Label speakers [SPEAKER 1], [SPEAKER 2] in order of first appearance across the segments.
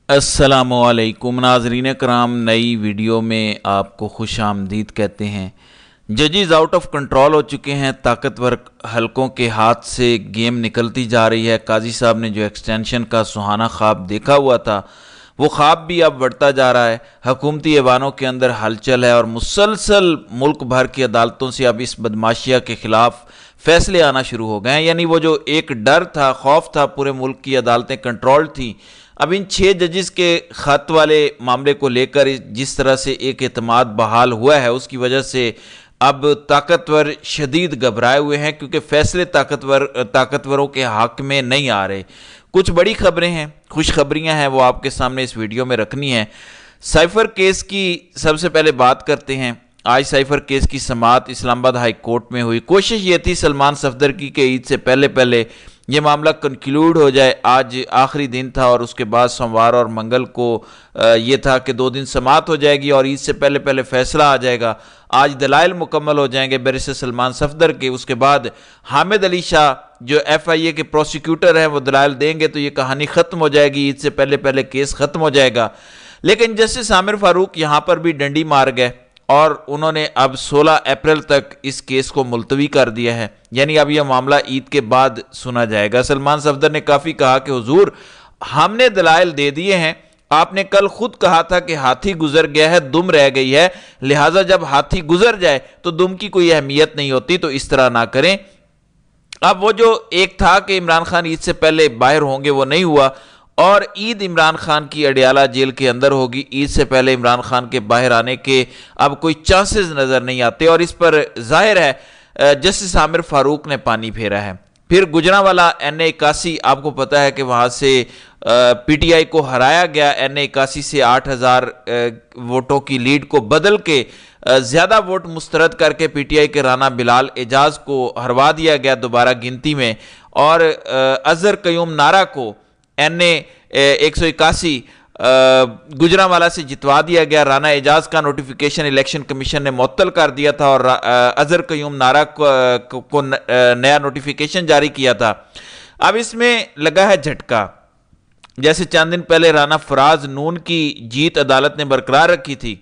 [SPEAKER 1] अस्सलामुअलैकुम नाज़रीन कराम, नई वीडियो में आपको खुश आमदीद कहते हैं। जजेस आउट ऑफ कंट्रोल हो चुके हैं, ताकतवर हलकों के हाथ से गेम निकलती जा रही है। काजी साहब ने जो एक्सटेंशन का सुहाना ख्वाब देखा हुआ था वो ख्वाब भी अब बढ़ता जा रहा है। हुकूमती ऐवानों के अंदर हलचल है और मुसलसल मुल्क भर की अदालतों से अब इस बदमाशिया के खिलाफ फैसले आना शुरू हो गए हैं। यानी वो जो एक डर था, खौफ था, पूरे मुल्क की अदालतें कंट्रोल थी, अब इन 6 जजेस के खत वाले मामले को लेकर जिस तरह से एक एतमाद बहाल हुआ है, उसकी वजह से अब ताकतवर शदीद घबराए हुए हैं, क्योंकि फैसले ताकतवरों के हक में नहीं आ रहे। कुछ बड़ी खबरें हैं, खुशखबरियां हैं, वो आपके सामने इस वीडियो में रखनी है। साइफर केस की सबसे पहले बात करते हैं। आज साइफर केस की समाअत इस्लामाबाद हाई कोर्ट में हुई। कोशिश ये थी सलमान सफदर की कि ईद से पहले पहले ये मामला कंक्लूड हो जाए। आज आखिरी दिन था और उसके बाद सोमवार और मंगल को ये था कि 2 दिन समाअत हो जाएगी और ईद से पहले पहले फैसला आ जाएगा। आज दलाइल मुकम्मल हो जाएंगे बैरिस्टर सलमान सफदर के। उसके बाद हामिद अली शाह जो FIA के प्रोसिक्यूटर हैं वो दलाइल देंगे, तो ये कहानी ख़त्म हो जाएगी, ईद से पहले पहले केस ख़त्म हो जाएगा। लेकिन जस्टिस आमिर फारूक यहाँ पर भी डंडी मार गए और उन्होंने अब 16 अप्रैल तक इस केस को मुलतवी कर दिया है। यानी अब यह मामला ईद के बाद सुना जाएगा। सलमान सफदर ने काफ़ी कहा कि हुजूर, हमने दलाइल दे दिए हैं, आपने कल खुद कहा था कि हाथी गुजर गया है, दुम रह गई है, लिहाजा जब हाथी गुजर जाए तो दुम की कोई अहमियत नहीं होती, तो इस तरह ना करें। अब वो जो एक था कि इमरान खान ईद से पहले बाहर होंगे, वो नहीं हुआ और ईद इमरान खान की अडियाला जेल के अंदर होगी। ईद से पहले इमरान खान के बाहर आने के अब कोई चांसेस नज़र नहीं आते और इस पर जाहिर है जस्टिस आमिर फारूक ने पानी फेरा है। फिर गुजरांवाला NA81, आपको पता है कि वहाँ से PTI को हराया गया। NA81 से 8000 वोटों की लीड को बदल के ज़्यादा वोट मुस्तरद करके PTI के राना बिलाल एजाज को हरवा दिया गया दोबारा गिनती में, और अजहर कयूम नारा को NA181 गुजरांवाला से जितवा दिया गया। राना एजाज का नोटिफिकेशन इलेक्शन कमीशन ने मुअत्तल कर दिया था और अजहर कयूम नारा को नया नोटिफिकेशन जारी किया था। अब इसमें लगा है झटका। जैसे चंद दिन पहले राना फराज नून की जीत अदालत ने बरकरार रखी थी,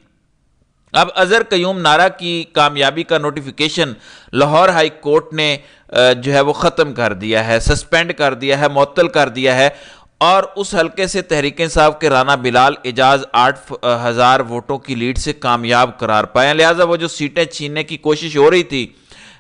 [SPEAKER 1] अब अजहर कयूम नारा की कामयाबी का नोटिफिकेशन लाहौर हाई कोर्ट ने जो है वो ख़त्म कर दिया है, सस्पेंड कर दिया है, मुअत्तल कर दिया है और उस हल्के से तहरीक इंसाफ के राना बिलाल एजाज 8000 वोटों की लीड से कामयाब करार पाए। लिहाजा वो जो सीटें छीनने की कोशिश हो रही थी,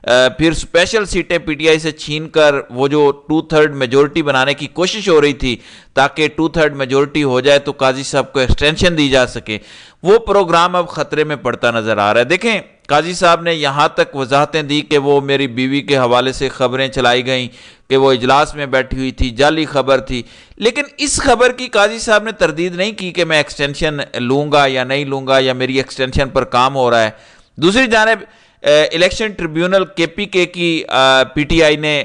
[SPEAKER 1] फिर स्पेशल सीटें PTI से छीन कर वो जो 2/3 मेजोरिटी बनाने की कोशिश हो रही थी ताकि 2/3 मेजोरिटी हो जाए तो काजी साहब को एक्सटेंशन दी जा सके, वो प्रोग्राम अब खतरे में पड़ता नजर आ रहा है। देखें, काजी साहब ने यहाँ तक वजाहतें दी कि वो मेरी बीवी के हवाले से खबरें चलाई गई कि वो इजलास में बैठी हुई थी, जाली खबर थी, लेकिन इस खबर की काजी साहब ने तरदीद नहीं की कि मैं एक्सटेंशन लूँगा या नहीं लूँगा या मेरी एक्सटेंशन पर काम हो रहा है। दूसरी जानिब इलेक्शन ट्रिब्यूनल KPK की PTI ने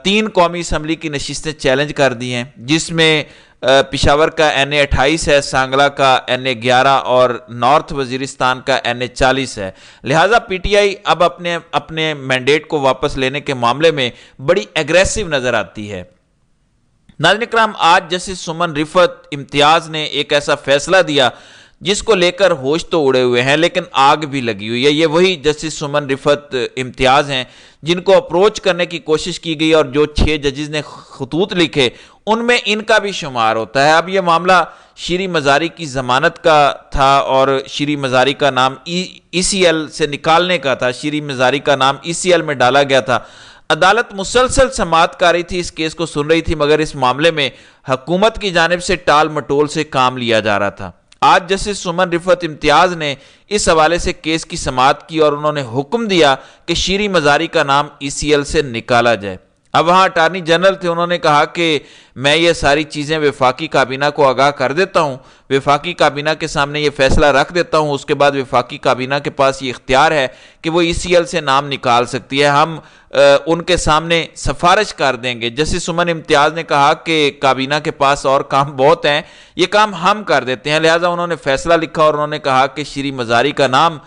[SPEAKER 1] 3 कौमी असम्बली की नशिस्तें चैलेंज कर दी हैं, जिसमें पिशावर का NA28 है, सांगला का NA11 और नॉर्थ वजीरिस्तान का NA40 है। लिहाजा PTI अब अपने मैंडेट को वापस लेने के मामले में बड़ी एग्रेसिव नजर आती है। नाज़रीन इकराम, आज जस्टिस सुमन रिफत इम्तियाज ने एक ऐसा फैसला दिया जिसको लेकर होश तो उड़े हुए हैं लेकिन आग भी लगी हुई है। ये वही जस्टिस सुमन रिफत इम्तियाज हैं जिनको अप्रोच करने की कोशिश की गई और जो 6 जजेस ने खतूत लिखे उनमें इनका भी शुमार होता है। अब ये मामला शीरी मजारी की जमानत का था और शीरी मजारी का नाम ECL से निकालने का था, शीरी मजारी का नाम ECL में डाला गया था। अदालत मुसलसल समाअत कर रही थी, इस केस को सुन रही थी, मगर इस मामले में हुकूमत की जानिब से टाल मटोल से काम लिया जा रहा था। आज जस्टिस सुमन रिफत इम्तियाज ने इस हवाले से केस की समाअत की और उन्होंने हुक्म दिया कि शीरी मजारी का नाम ECL से निकाला जाए। अब वहाँ अटार्नी जनरल थे, उन्होंने कहा कि मैं ये सारी चीज़ें वफाकी काबीना को आगाह कर देता हूँ, वफाकी काबीना के सामने ये फैसला रख देता हूँ, उसके बाद वफाकी काबीना के पास ये इख्तियार है कि वो ECL से नाम निकाल सकती है, हम उनके सामने सिफारिश कर देंगे। जस्टिस सुमन इम्तियाज ने कहा कि काबीना के पास और काम बहुत हैं, ये काम हम कर देते हैं। लिहाजा उन्होंने फैसला लिखा और उन्होंने कहा कि शीरी मजारी का नाम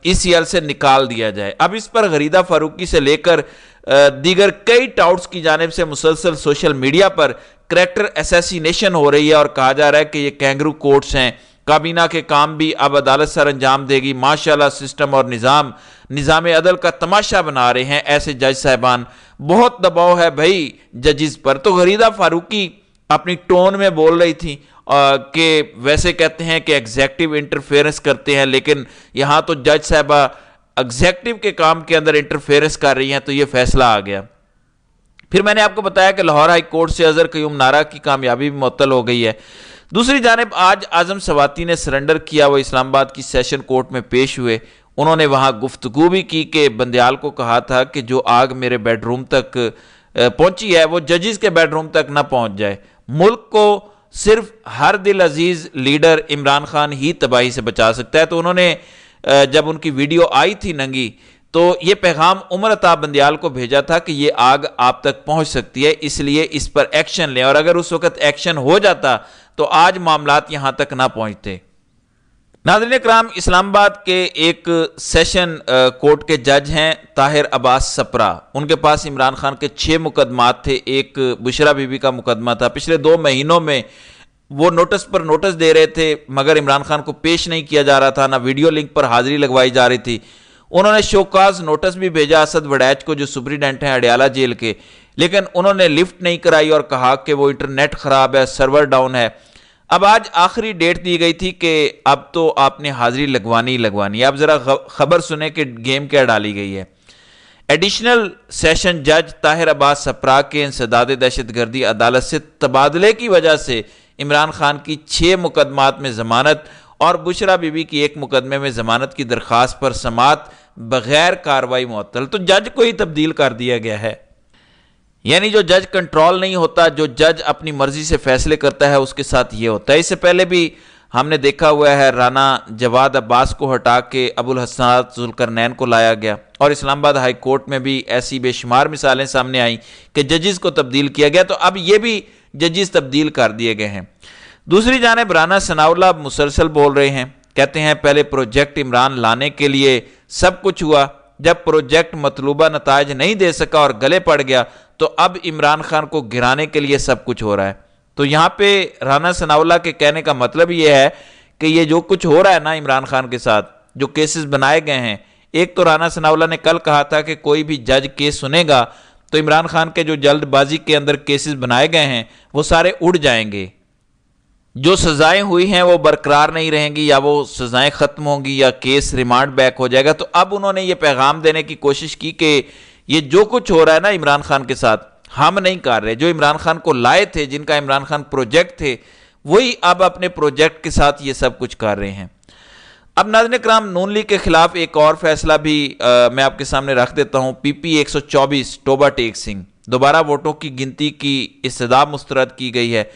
[SPEAKER 1] ECL से निकाल दिया जाए। अब इस पर गरीदा फारूकी से लेकर दीगर कई टाउट्स की जानिब से मुसलसल सोशल मीडिया पर करेक्टर असैसिनेशन हो रही है और कहा जा रहा है कि ये कैंगरू कोर्ट्स हैं, काबीना के काम भी अब अदालत सर अंजाम देगी। माशाल्लाह सिस्टम और निज़ाम अदल का तमाशा बना रहे हैं ऐसे जज साहिबान। बहुत दबाव है भाई जजिस पर। तो गरीदा फारूकी अपनी टोन में बोल रही थी कि वैसे कहते हैं कि एग्जेक्टिव इंटरफेरेंस करते हैं, लेकिन यहाँ तो जज साहिबा एग्जेक्टिव के काम के अंदर इंटरफेरेंस कर रही हैं, तो ये फैसला आ गया। फिर मैंने आपको बताया कि लाहौर हाई कोर्ट से अजहर कयूम नारा की कामयाबी भी मुअत्तल हो गई है। दूसरी जानिब आज आजम सवाती ने सरेंडर किया, वो इस्लामाबाद की सेशन कोर्ट में पेश हुए। उन्होंने वहाँ गुफ्तगू भी की कि बंदयाल को कहा था कि जो आग मेरे बेडरूम तक पहुंची है वो जजिस के बेडरूम तक ना पहुंच जाए। मुल्क को सिर्फ हर दिल अजीज लीडर इमरान खान ही तबाही से बचा सकता है। तो उन्होंने जब उनकी वीडियो आई थी नंगी, तो ये पैगाम उमर अताब बंदयाल को भेजा था कि ये आग आप तक पहुंच सकती है, इसलिए इस पर एक्शन लें। और अगर उस वक्त एक्शन हो जाता तो आज मामलात यहां तक ना पहुंचते। नाज़रीन इकराम, इस्लामाबाद के एक सेशन कोर्ट के जज हैं ताहिर अब्बास सपरा। उनके पास इमरान खान के 6 मुकदमात थे। एक बुशरा बीबी का मुकदमा था। पिछले 2 महीनों में वो नोटिस पर नोटिस दे रहे थे, मगर इमरान खान को पेश नहीं किया जा रहा था, ना वीडियो लिंक पर हाजिरी लगवाई जा रही थी। उन्होंने शोकाज नोटिस भी भेजा असद वड़ैच को, जो सुपरिटेंडेंट हैं अडियाला जेल के, लेकिन उन्होंने लिफ्ट नहीं कराई और कहा कि वो इंटरनेट खराब है, सर्वर डाउन है। अब आज आखिरी डेट दी गई थी कि अब तो आपने हाजिरी लगवानी ही लगवानी है। अब जरा खबर सुने कि गेम क्या डाली गई है। एडिशनल सेशन जज ताहिर अब्बास सपरा के इंसदाद दहशतगर्दी अदालत से तबादले की वजह से इमरान खान की 6 मुकदमात में जमानत और बुशरा बीबी की 1 मुकदमे में जमानत की दरखास्त पर समात बगैर कार्रवाई मुअत्तल। तो जज को ही तब्दील कर दिया गया है। यानी जो जज कंट्रोल नहीं होता, जो जज अपनी मर्जी से फैसले करता है, उसके साथ ये होता है। इससे पहले भी हमने देखा हुआ है, राना जवाद अब्बास को हटा के अबुल हसन जुल्करनैन को लाया गया, और इस्लामाबाद हाई कोर्ट में भी ऐसी बेशुमार मिसालें सामने आई कि जजिस को तब्दील किया गया। तो अब ये भी जजिस तब्दील कर दिए गए हैं। दूसरी जानिब राना सनाउल्लाह मुसलसल बोल रहे हैं, कहते हैं पहले प्रोजेक्ट इमरान लाने के लिए सब कुछ हुआ, जब प्रोजेक्ट मतलूबा नताइज नहीं दे सका और गले पड़ गया तो अब इमरान खान को गिराने के लिए सब कुछ हो रहा है। तो यहाँ पे राना सनाउल्लाह के कहने का मतलब ये है कि ये जो कुछ हो रहा है ना इमरान खान के साथ, जो केसेस बनाए गए हैं, एक तो राना सनाउल्लाह ने कल कहा था कि कोई भी जज केस सुनेगा तो इमरान खान के जो जल्दबाजी के अंदर केसेस बनाए गए हैं वो सारे उड़ जाएंगे, जो सजाएं हुई हैं वो बरकरार नहीं रहेंगी, या वो सजाएं खत्म होंगी, या केस रिमांड बैक हो जाएगा। तो अब उन्होंने ये पैगाम देने की कोशिश की कि ये जो कुछ हो रहा है ना इमरान खान के साथ, हम नहीं कर रहे। जो इमरान खान को लाए थे, जिनका इमरान खान प्रोजेक्ट थे, वही अब अपने प्रोजेक्ट के साथ ये सब कुछ कर रहे हैं। अब नाज़रीन इकराम, नून लीग के खिलाफ एक और फैसला भी मैं आपके सामने रख देता हूँ। PP 124 टोबा टेक सिंह, दोबारा वोटों की गिनती की इस्तदा मुस्तरद की गई है।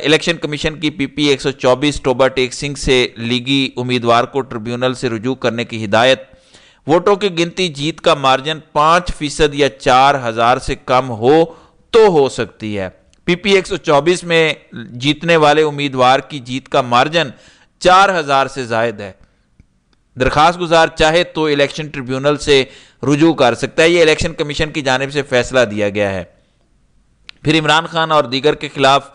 [SPEAKER 1] इलेक्शन कमीशन की PP 124 टोबा टेक सिंह से लीगी उम्मीदवार को ट्रिब्यूनल से रुजू करने की हिदायत। वोटों की गिनती जीत का मार्जिन 5% या 4000 से कम हो तो हो सकती है। PP 124 में जीतने वाले उम्मीदवार की जीत का मार्जिन 4000 से जायद है। दरखास्त गुजार चाहे तो इलेक्शन ट्रिब्यूनल से रुजू कर सकता है। ये इलेक्शन कमीशन की जानिब से फैसला दिया गया है। फिर इमरान खान और दीगर के खिलाफ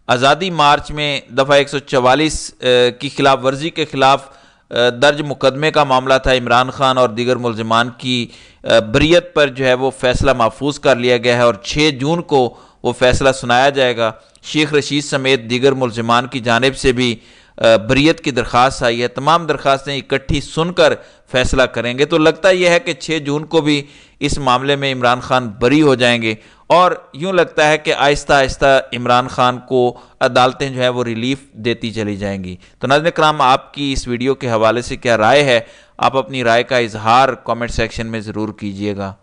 [SPEAKER 1] आज़ादी मार्च में दफ़ा 144 की खिलाफ वर्जी के खिलाफ दर्ज मुकदमे का मामला था। इमरान खान और दीगर मुलजिमान की बरियत पर जो है वो फैसला महफूज कर लिया गया है और 6 जून को वो फैसला सुनाया जाएगा। शेख रशीद समेत दीगर मुलजिमान की जानिब से भी बरियत की दरख्वास्त आई है। तमाम दरख्वास्तें इकट्ठी सुनकर फैसला करेंगे। तो लगता यह है कि 6 जून को भी इस मामले में इमरान खान बरी हो जाएंगे और यूं लगता है कि आहिस्ता आहिस्ता इमरान खान को अदालतें जो है वो रिलीफ देती चली जाएंगी। तो नाज़रीन किराम, आपकी इस वीडियो के हवाले से क्या राय है? आप अपनी राय का इजहार कमेंट सेक्शन में ज़रूर कीजिएगा।